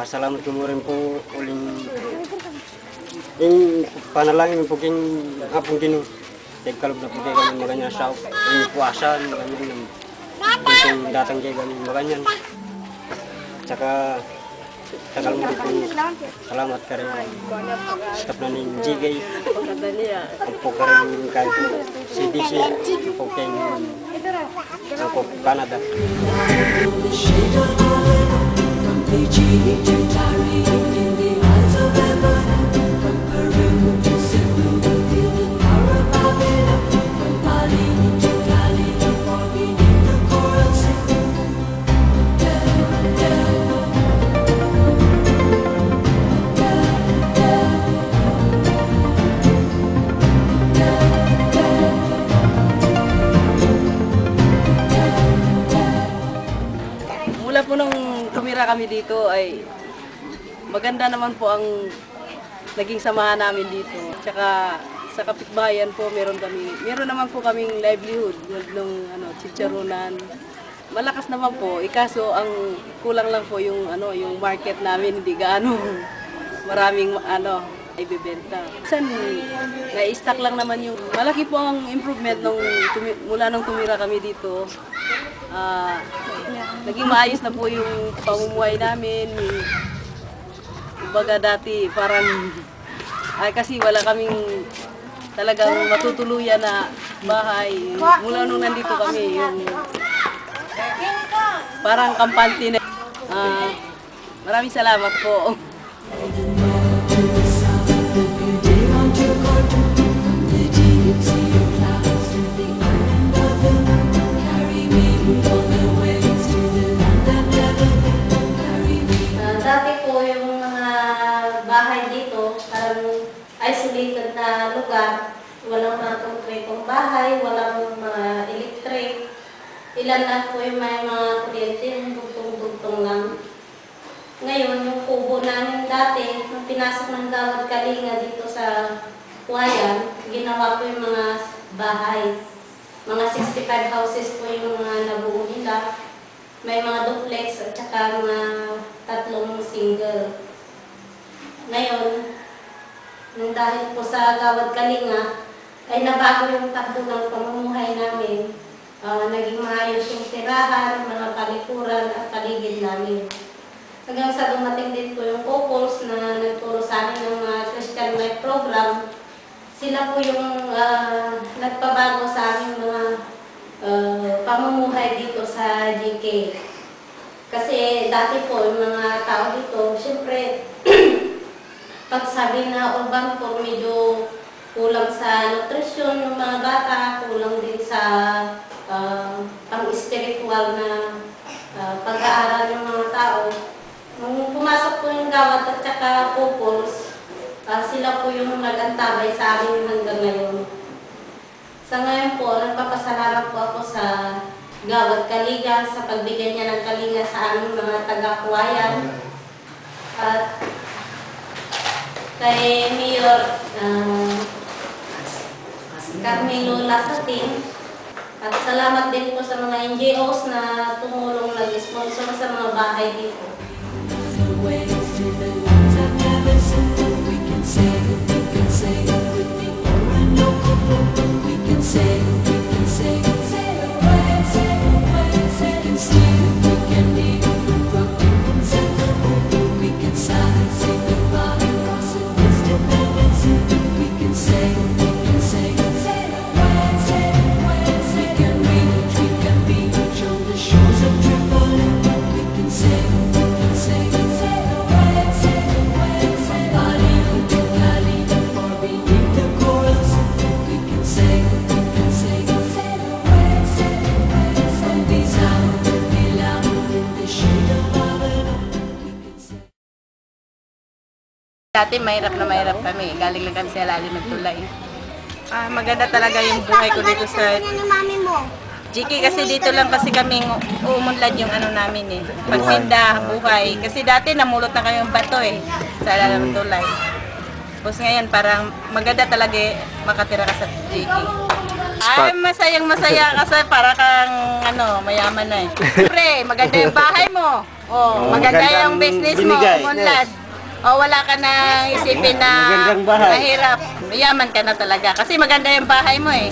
Pasalamat ko mo rin po uling yung panalangin po king apong kinu. Tagkalog na po kayo kami maganyan sa yung puwasan, maganyan yung datang kayo kami maganyan. Tsaka tagal mo rin po salamat ka rin stop na ng GK. Ang po ka rin kahit CDC, ang po kayo Canada. Mula po nung tumira kami dito ay maganda naman po ang naging samahan namin dito. Tsaka sa kapitbayan po meron naman po kaming livelihood ng chicharonan. Malakas naman po, ikaso ang kulang lang po yung yung market namin, hindi gaano maraming ibebenta. Minsan na-stock lang naman yung malaki po ang improvement mula nung tumira kami dito. Naging maayos na po yung pamumuhay namin. Kumbaga dati parang kasi wala kaming talagang matutuluyan na bahay. Mula nung nandito kami, yung parang kampante na. Maraming salamat po. Dati po yung mga bahay dito, parang isolated na lugar. Walang mga konkretong bahay, walang mga electric. Ilan lang po yung may mga kuryente, yung dugtong-dugtong lang. Ngayon, yung kubo namin dati, nung pinasok ng Gawad Kalinga dito sa Huayan, ginawa po yung mga bahay. Mga 65 houses po yung mga nabuo nila. May mga duplex at saka mga 3 single. Ngayon, nung dahil po sa Gawad Kalinga, ay nabago yung takbo ng pamumuhay namin. Naging maayos yung tirahan, mga palikuran at paligid namin. Hanggang sa dumating din po yung couples na nagturo sa amin ng Christian Life Program. Sila po yung nagpabago sa aming mga pamumuhay dito sa GK. Kasi dati po yung mga tao dito, siyempre, pag sabi na urban po, medyo kulang sa nutrisyon ng mga bata, kulang din sa pang-spiritual na pag-aaral ng mga tao. Nung pumasok po yung Gawad at saka couples, sila po yung nag-antabay sa amin hanggang ngayon. Sa ngayon po, nagpapasalamat po ako sa Gawad Kalinga sa pagbigay niya ng kalinga sa aming mga taga-Huayan. At kay Mayor Carmelo Lasatin. At salamat din po sa mga NGOs na tumulong nag-sponsor sa mga bahay dito. Dati mahirap na mahirap kami. Galing lang kami sa ilalim ng tulay. Maganda talaga yung buhay ko dito sa GK kasi dito lang kasi kami umunlad yung namin pagtinda, buhay. Kasi dati namulot na kami yung bato sa ilalim ng tulay. Tapos ngayon parang maganda talaga makatira ka sa GK. Ay, masayang masaya kasi para kang mayaman na Siyempre, maganda yung bahay mo. Oh, maganda yung business mo, binigay. umunlad. O wala ka nang isipin na Magandang bahay. mahirap. Mayaman ka na talaga. Kasi maganda yung bahay mo eh.